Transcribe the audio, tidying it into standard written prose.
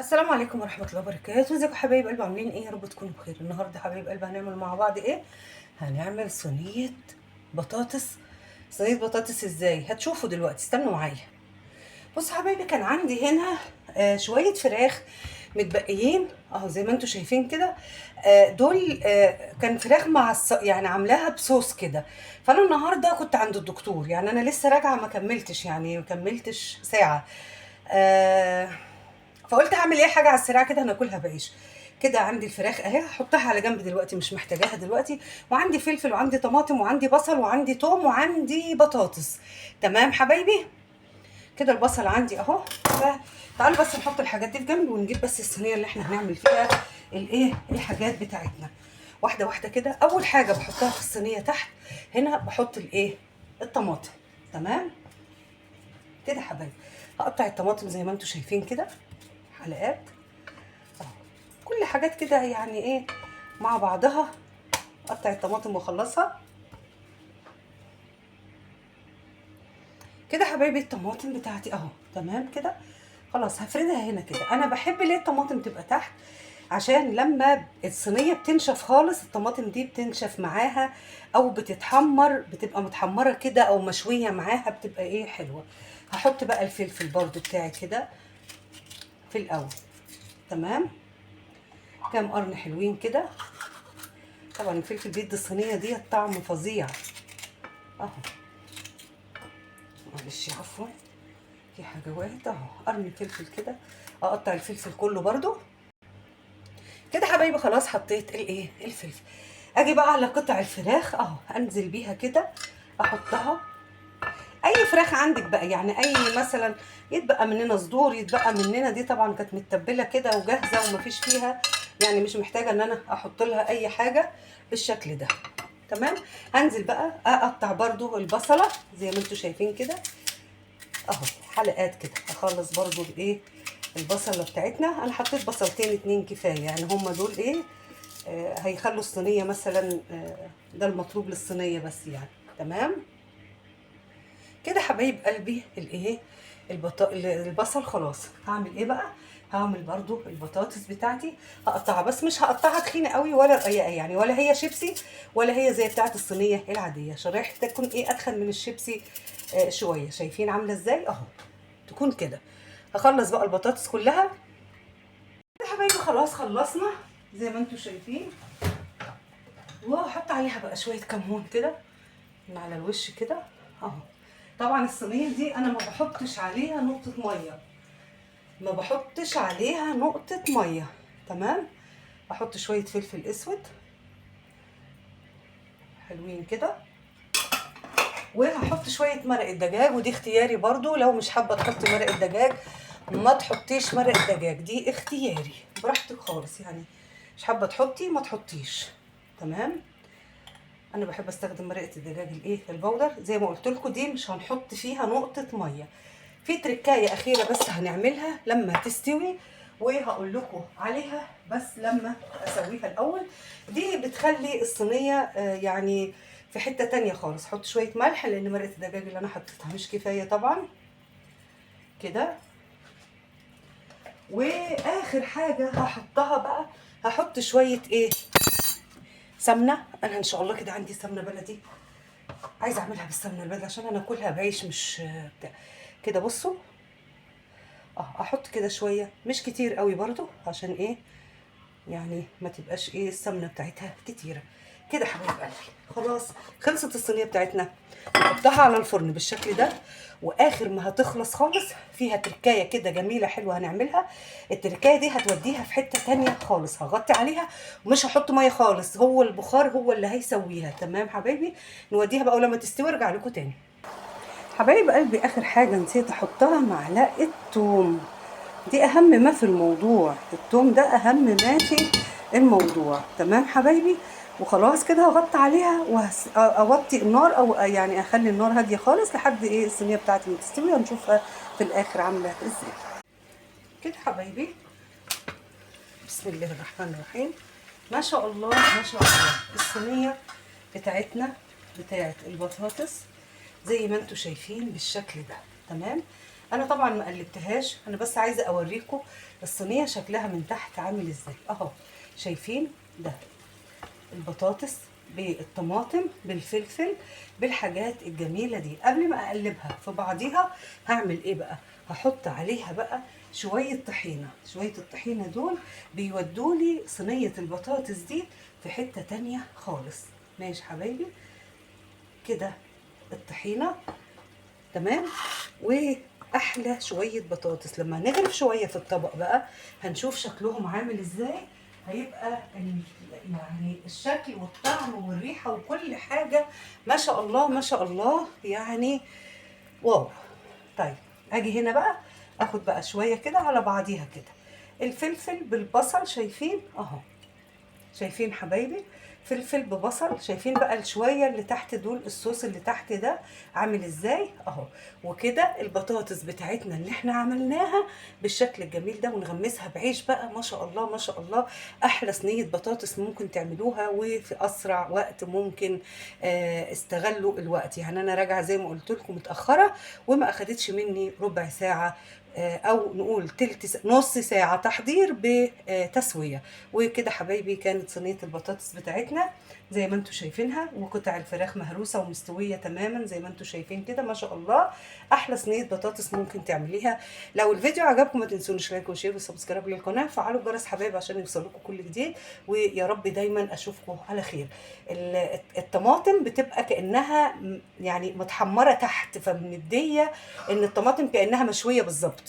السلام عليكم ورحمة الله وبركاته. ازيكم حبايب قلبي؟ عاملين ايه؟ يا رب تكونوا بخير. النهارده حبايب قلبي هنعمل مع بعض ايه؟ هنعمل صينية بطاطس. صينية بطاطس ازاي؟ هتشوفوا دلوقتي، استنوا معايا. بصوا حبايبي، كان عندي هنا شوية فراخ متبقيين اهو زي ما انتم شايفين كده. دول كان فراخ مع يعني عاملاها بصوص كده. فانا النهارده كنت عند الدكتور، يعني انا لسه راجعه ما كملتش، يعني ما كملتش ساعة. آه فقلت هعمل ايه حاجه على السريع كده هناكلها بعيش. كده عندي الفراخ اهي، هحطها على جنب دلوقتي، مش محتاجاها دلوقتي. وعندي فلفل وعندي طماطم وعندي بصل وعندي توم وعندي بطاطس. تمام حبايبي، كده البصل عندي اهو. تعالوا بس نحط الحاجات دي في جنب ونجيب بس الصينيه اللي احنا هنعمل فيها الايه الحاجات بتاعتنا. واحده واحده كده. اول حاجه بحطها في الصينيه تحت هنا بحط الايه الطماطم. تمام كده حبايبي، هقطع الطماطم زي ما انتم شايفين كده حلقات اهو. كل حاجات كده يعني ايه مع بعضها. اقطع الطماطم واخلصها كده حبايبي. الطماطم بتاعتي اهو تمام كده. خلاص هفردها هنا كده. انا بحب ليه الطماطم تبقى تحت؟ عشان لما الصينيه بتنشف خالص الطماطم دي بتنشف معاها، او بتتحمر، بتبقى متحمره كده او مشويه معاها، بتبقى ايه حلوه. هحط بقى الفلفل برضو بتاعي كده في الاول. تمام، كام قرن حلوين كده. طبعا الفلفل بيدي الصينيه دي طعم فظيع اهو. معلش عفوا، في حاجه وقعت اهو. قرن فلفل كده، اقطع الفلفل كله برضو كده حبايبي. خلاص حطيت الايه الفلفل. اجي بقى على قطع الفراخ اهو، انزل بيها كده، احطها. اي فراخ عندك بقى، يعني اي مثلا يتبقى مننا صدور، يتبقى مننا دي طبعا كانت متبله كده وجاهزه ومفيش فيها، يعني مش محتاجه ان انا احط لها اي حاجه بالشكل ده. تمام، هنزل بقى اقطع برضو البصله زي ما انتم شايفين كده اهو حلقات كده. اخلص برضو الايه البصله بتاعتنا. انا حطيت بصلتين اتنين كفايه، يعني هم دول ايه هيخلوا الصينيه مثلا ده المطلوب للصينيه بس يعني. تمام كده حبايب قلبي. الايه البصل خلاص. هعمل ايه بقى؟ هعمل برضو البطاطس بتاعتي. هقطعها بس مش هقطعها تخينه قوي ولا رقيقه، يعني ولا هي شيبسي ولا هي زي بتاعت الصينيه العاديه. شرايح تكون ايه اتخن من الشيبسي شويه. شايفين عامله ازاي اهو، تكون كده. هخلص بقى البطاطس كلها يا حبايبي. خلاص خلصنا زي ما انتم شايفين. وهحط عليها بقى شويه كمون كده من على الوش كده اهو. طبعا الصينيه دي انا ما بحطش عليها نقطه ميه، ما بحطش عليها نقطه ميه. تمام، احط شويه فلفل اسود حلوين كده. وهحط شويه مرق الدجاج، ودي اختياري برضو. لو مش حابه تحطي مرق الدجاج ما تحطيش مرق الدجاج، دي اختياري براحتك خالص يعني. مش حابه تحطي ما تحطيش. تمام، انا بحب استخدم مرقه الدجاج الايه البودر زي ما قلت لكم. دي مش هنحط فيها نقطه ميه. في تركايه اخيره بس هنعملها لما تستوي وهقول لكم عليها، بس لما اسويها الاول. دي بتخلي الصينيه يعني في حته تانية خالص. حط شويه ملح لان مرقه الدجاج اللي انا حطيتها مش كفايه طبعا كده. واخر حاجه هحطها بقى، هحط شويه ايه سمنه. انا ان شاء الله كده عندي سمنه بلدي، عايزه اعملها بالسمنه البلدي عشان انا اكلها بعيش مش بتاع كده. بصوا احط كده شويه مش كتير قوي برضو عشان ايه يعني ما تبقاش ايه السمنه بتاعتها كتيره كده. حبايب قلبي خلاص خلصت الصينيه بتاعتنا. نحطها على الفرن بالشكل ده. واخر ما هتخلص خالص فيها تركايه كده جميله حلوه هنعملها. التركايه دي هتوديها في حته تانية خالص. هغطي عليها ومش هحط ميه خالص، هو البخار هو اللي هيسويها. تمام حبايبي، نوديها بقى ولما تستوي ارجع لكم تاني. حبايب قلبي اخر حاجه نسيت احطها معلقه توم. دي اهم ما في الموضوع، التوم ده اهم ما في الموضوع. تمام حبايبي، وخلاص كده هغطي عليها واوطي النار، او يعني اخلي النار هاديه خالص لحد ايه الصينيه بتاعتي ما تستوي ونشوفها في الاخر عامله ازاي. كده حبايبي بسم الله الرحمن الرحيم. ما شاء الله ما شاء الله الصينيه بتاعتنا بتاعت البطاطس زي ما انتم شايفين بالشكل ده. تمام، انا طبعا ما قلبتهاش، انا بس عايزه اوريكم الصينيه شكلها من تحت عامل ازاي اهو. شايفين ده البطاطس بالطماطم بالفلفل بالحاجات الجميله دي. قبل ما اقلبها في بعضيها هعمل ايه بقى؟ هحط عليها بقى شويه طحينه. شويه الطحينه دول بيودولي صينيه البطاطس دي في حته تانية خالص. ماشي حبايبي كده الطحينه تمام. واحلى شويه بطاطس لما نغرف شويه في الطبق بقى هنشوف شكلهم عامل ازاي. هيبقى يعني الشكل والطعم والريحه وكل حاجه ما شاء الله ما شاء الله يعني واو. طيب اجي هنا بقى اخد بقى شويه كده على بعضيها كده. الفلفل بالبصل شايفين اهو. شايفين حبايبي فلفل ببصل. شايفين بقى الشويه اللي تحت دول الصوص اللي تحت ده عامل ازاي اهو. وكده البطاطس بتاعتنا اللي احنا عملناها بالشكل الجميل ده ونغمسها بعيش بقى ما شاء الله ما شاء الله. احلى صينيه بطاطس ممكن تعملوها وفي اسرع وقت ممكن. استغلوا الوقت. يعني انا راجعه زي ما قلت لكم متاخره وما اخدتش مني ربع ساعه او نقول نص ساعه تحضير بتسويه. وكده حبايبي كانت صينيه البطاطس بتاعتنا زي ما انتم شايفينها وقطع الفراخ مهروسه ومستويه تماما زي ما انتم شايفين كده ما شاء الله. احلى صينيه بطاطس ممكن تعمليها. لو الفيديو عجبكم ما تنسونوش لايك وشير وسبسكرايب للقناه. فعلوا الجرس حبايبي عشان يوصلكم كل جديد. ويا رب دايما اشوفكم على خير. الطماطم بتبقى كانها يعني متحمره تحت فمديه ان الطماطم كانها مشويه بالظبط.